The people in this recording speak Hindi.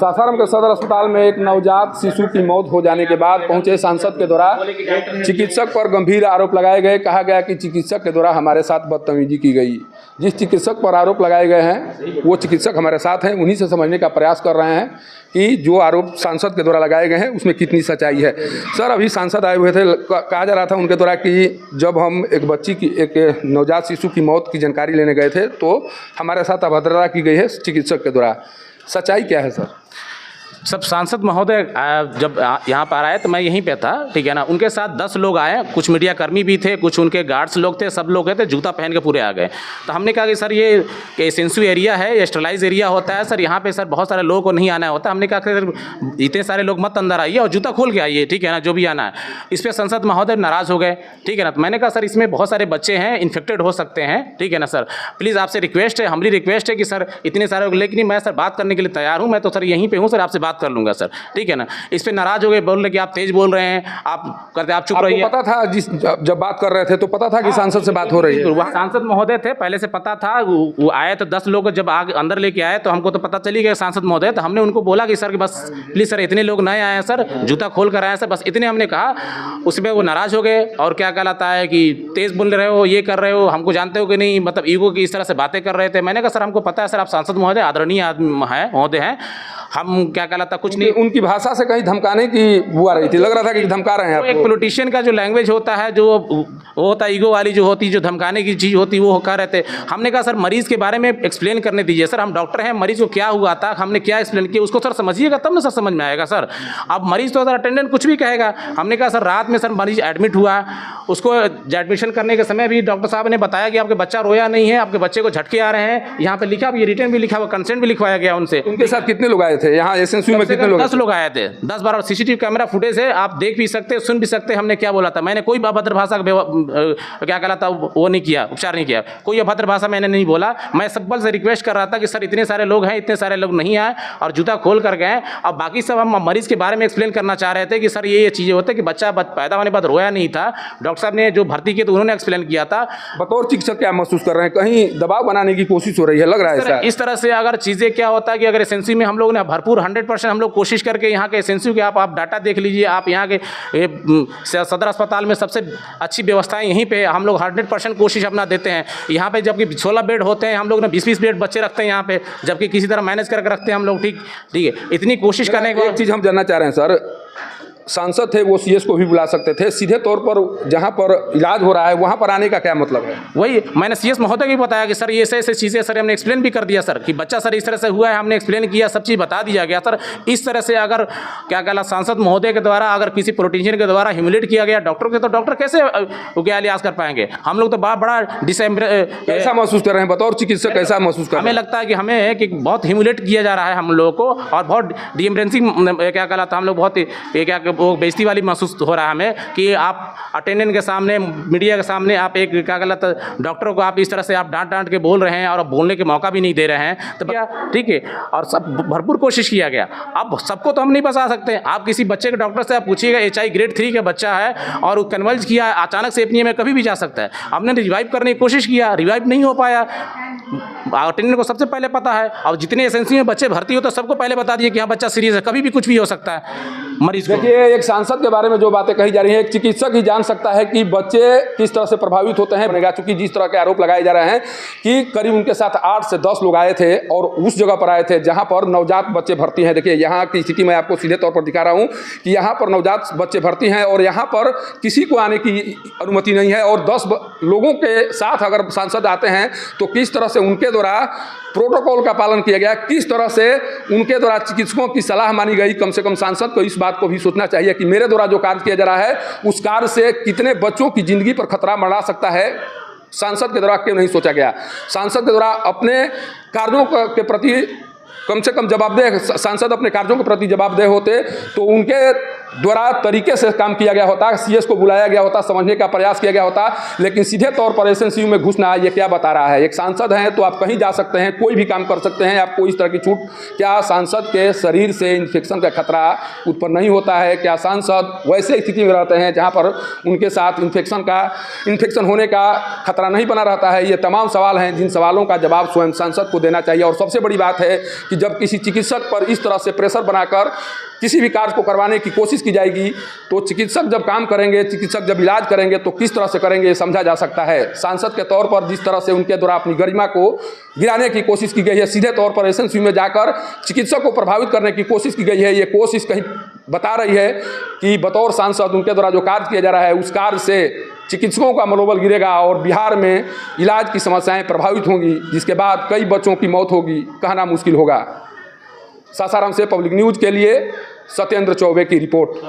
सासाराम के सदर अस्पताल में एक नवजात शिशु की मौत हो जाने के बाद पहुंचे सांसद के द्वारा चिकित्सक पर गंभीर आरोप लगाए गए। कहा गया कि चिकित्सक के द्वारा हमारे साथ बदतमीजी की गई। जिस चिकित्सक पर आरोप लगाए गए हैं वो चिकित्सक हमारे साथ हैं, उन्हीं से समझने का प्रयास कर रहे हैं कि जो आरोप सांसद के द्वारा लगाए गए हैं उसमें कितनी सच्चाई है। सर, अभी सांसद आए हुए थे, कहा जा रहा था उनके द्वारा कि जब हम एक नवजात शिशु की मौत की जानकारी लेने गए थे तो हमारे साथ अभद्रता की गई है चिकित्सक के द्वारा। सच्चाई क्या है सर? सब सांसद महोदय जब यहाँ पर आए तो मैं यहीं पे था, ठीक है ना। उनके साथ 10 लोग आए, कुछ मीडिया कर्मी भी थे, कुछ उनके गार्ड्स लोग थे, सब लोग गए थे, जूता पहन के पूरे आ गए। तो हमने कहा कि सर ये सेंसिटिव एरिया है, ये स्टरलाइज एरिया होता है सर, यहाँ पे सर बहुत सारे लोगों को नहीं आना होता। हमने कहा कि सर इतने सारे लोग मत अंदर आइए और जूता खोल के आइए, ठीक है ना, जो भी आना है। इस पर सांसद महोदय नाराज़ हो गए, ठीक है ना। तो मैंने कहा सर इसमें बहुत सारे बच्चे हैं, इन्फेक्टेड हो सकते हैं, ठीक है ना सर। प्लीज़ आपसे रिक्वेस्ट है, हमारी रिक्वेस्ट है कि सर इतने सारे लोग, लेकिन मैं सर बात करने के लिए तैयार हूँ, मैं तो सर यहीं पे हूँ सर, आपसे बात कर लूँगा सर, ठीक है ना। इस पे नाराज हो गए, बोल रहे कि आप तेज बोल रहे हैं, आप करते आप चुप रहिए। पता था जब बात कर रहे थे तो पता था कि सांसद से बात हो रही है? वहाँ सांसद महोदय थे, पहले से पता था। वो आए तो 10 लोग जब आगे अंदर लेके आए तो हमको तो पता चली गया सांसद महोदय। तो हमने उनको बोला कि सर कि बस प्लीज़ सर इतने लोग नए आए हैं सर, जूता खोल कर आए हैं सर, बस इतने हमने कहा। उसमें वो नाराज हो गए और क्या कहलाता है कि तेज बोल रहे हो, ये कर रहे हो, हमको जानते हो कि नहीं, मतलब ईगो की इस तरह से बातें कर रहे थे। मैंने कहा सर हमको पता है सर, आप सांसद महोदय आदरणीय आदमी है, महोदय हैं, हम क्या कहलाता कुछ नहीं। उनकी भाषा से कहीं धमकाने की वो आ रही थी, लग रहा था कि धमका रहे हैं आपको। एक पॉलिटिशियन का जो लैंग्वेज होता है, जो वो होता है ईगो वाली जो होती है, जो धमकाने की चीज़ होती है, वो कह रहे थे। हमने कहा सर मरीज़ के बारे में एक्सप्लेन करने दीजिए सर, हम डॉक्टर हैं, मरीज़ को क्या हुआ था, हमने क्या एक्सप्लेन किया उसको सर समझिएगा, तब ना सर समझ में आएगा सर। अब मरीज़ तो सर अटेंडेंट कुछ भी कहेगा। हमने कहा सर रात में सर मरीज़ एडमिट हुआ, उसको एडमिशन करने के समय भी डॉक्टर साहब ने बताया कि आपके बच्चा रोया नहीं है, आपके बच्चे को झटके आ रहे हैं। यहाँ पे लिखा भी, रिटर्न भी लिखा हुआ, कंसेंट भी लिखवाया गया उनसे। उनके साथ कितने लोग आए थे यहाँ एसएनसी में? कितने लोग? 10 लोग आए थे, 10-12 सीसीटीवी कैमरा फुटेज है, आप देख भी सकते, सुन भी सकते। हमने क्या बोला था, मैंने कोई अभद्र भाषा का क्या कहलाता वो नहीं किया, उपचार नहीं किया, कोई अभद्र भाषा मैंने नहीं बोला। मैं सिंपल से रिक्वेस्ट कर रहा था कि सर इतने सारे लोग हैं, इतने सारे लोग नहीं आए और जूता खोल कर गए। अब बाकी सब हम मरीज़ के बारे में एक्सप्लेन करना चाह रहे थे कि सर ये चीज़ें होती है कि बच्चा पैदा होने के बाद रोया नहीं था, डॉक्टर साहब ने जो भर्ती किया तो उन्होंने एक्सप्लेन किया था। बतौर चिकित्सक क्या महसूस कर रहे हैं? कहीं दबाव बनाने की कोशिश हो रही है, लग रहा है इस तरह से अगर चीज़ें क्या होता है कि अगर एसएनसी में हम लोग ने भरपूर 100% हम लोग कोशिश करके यहाँ के एसएनसी के आप डाटा देख लीजिए, आप यहाँ के सदर अस्पताल में सबसे अच्छी व्यवस्थाएं यहीं पे हम लोग 100% कोशिश अपना देते हैं। यहाँ पे जबकि 16 बेड होते हैं, हम लोग ने 20-20 बेड बच्चे रखते हैं यहाँ पे, जबकि किसी तरह मैनेज करके रखते हैं हम लोग, ठीक है। इतनी कोशिश करने को एक चीज़ हम जानना चाह रहे हैं सर, सांसद थे वो सीएस को भी बुला सकते थे, सीधे तौर पर जहां पर इलाज हो रहा है वहां पर आने का क्या मतलब है? वही मैंने सीएस महोदय को भी बताया कि सर ये ऐसे चीज़ें सर हमने एक्सप्लेन भी कर दिया सर कि बच्चा सर इस तरह से हुआ है, हमने एक्सप्लेन किया, सब चीज़ बता दिया गया सर। इस तरह से अगर क्या कहला सांसद महोदय के द्वारा अगर किसी पॉलिटिशियन के द्वारा ह्यूमिलेट किया गया डॉक्टर के, तो डॉक्टर कैसे क्या इलाज कर पाएंगे? हम लोग तो बड़ा कैसा महसूस कर रहे हैं बतौर चिकित्सक? कैसा महसूस कर रहे हैं? हमें लगता है कि हमें कि बहुत ह्यूमिलेट किया जा रहा है हम लोगों को और बहुत डिएमरेंसिंग क्या कहलाता हम लोग बहुत क्या वो बेइज्जती वाली महसूस हो रहा है हमें कि आप अटेंडेंट के सामने, मीडिया के सामने आप एक क्या गलत डॉक्टरों को आप इस तरह से आप डांट के बोल रहे हैं और बोलने के मौका भी नहीं दे रहे हैं। तो क्या ठीक है, और सब भरपूर कोशिश किया गया। अब सबको तो हम नहीं बचा सकते। आप किसी बच्चे के डॉक्टर से आप पूछिएगा, HI ग्रेड 3 का बच्चा है और वो कन्वल्ज किया है, अचानक से एपनिया में कभी भी जा सकता है। हमने रिवाइव करने की कोशिश किया, रिवाइव नहीं हो पाया। अटेंडेंट को सबसे पहले पता है और जितने एसएनसी में बच्चे भर्ती हो तो सबको पहले बता दिए कि हाँ बच्चा सीरियस है, कभी भी कुछ भी हो सकता है मरीज को। देखिए, एक सांसद के बारे में जो बातें कही जा रही हैं, एक चिकित्सक ही जान सकता है कि बच्चे किस तरह से प्रभावित होते हैं। चूंकि जिस तरह के आरोप लगाए जा रहे हैं कि करीब उनके साथ 8 से 10 लोग आए थे और उस जगह पर आए थे जहां पर नवजात बच्चे भर्ती हैं। देखिए यहाँ की स्थिति मैं आपको सीधे तौर पर दिखा रहा हूं कि यहाँ पर नवजात बच्चे भर्ती हैं और यहाँ पर किसी को आने की अनुमति नहीं है। और 10 लोगों के साथ अगर सांसद आते हैं तो किस तरह से उनके द्वारा प्रोटोकॉल का पालन किया गया, किस तरह से उनके द्वारा चिकित्सकों की सलाह मानी गई। कम से कम सांसद को इस बात को भी सोचना चाहिए कि मेरे द्वारा जो कार्य किया जा रहा है उस कार्य से कितने बच्चों की जिंदगी पर खतरा मंडरा सकता है। सांसद के द्वारा क्यों नहीं सोचा गया? सांसद के द्वारा अपने कार्यों के प्रति कम से कम जवाबदेह, सांसद अपने कार्यों के प्रति जवाबदेह होते तो उनके द्वारा तरीके से काम किया गया होता, सीएस को बुलाया गया होता, समझने का प्रयास किया गया होता, लेकिन सीधे तौर पर एसएनसीयू में घुसना ये क्या बता रहा है। एक सांसद हैं तो आप कहीं जा सकते हैं, कोई भी काम कर सकते हैं, आपको इस तरह की छूट। क्या सांसद के शरीर से इन्फेक्शन का खतरा उत्पन्न नहीं होता है? क्या सांसद वैसे स्थिति में रहते हैं जहाँ पर उनके साथ इन्फेक्शन होने का खतरा नहीं बना रहता है? ये तमाम सवाल हैं जिन सवालों का जवाब स्वयं सांसद को देना चाहिए। और सबसे बड़ी बात है कि जब किसी चिकित्सक पर इस तरह से प्रेशर बनाकर किसी भी कार्य को करवाने की कोशिश की जाएगी तो चिकित्सक जब काम करेंगे, चिकित्सक जब इलाज करेंगे तो किस तरह से करेंगे ये समझा जा सकता है। सांसद के तौर पर जिस तरह से उनके द्वारा अपनी गरिमा को गिराने की कोशिश की गई है, सीधे तौर पर एसएनसीयू में जाकर चिकित्सक को प्रभावित करने की कोशिश की गई है, ये कोशिश कहीं बता रही है कि बतौर सांसद उनके द्वारा जो कार्य किया जा रहा है उस कार्य से चिकित्सकों का मनोबल गिरेगा और बिहार में इलाज की समस्याएं प्रभावित होंगी, जिसके बाद कई बच्चों की मौत होगी, कहना मुश्किल होगा। सासाराम से पब्लिक न्यूज़ के लिए सत्येंद्र चौबे की रिपोर्ट।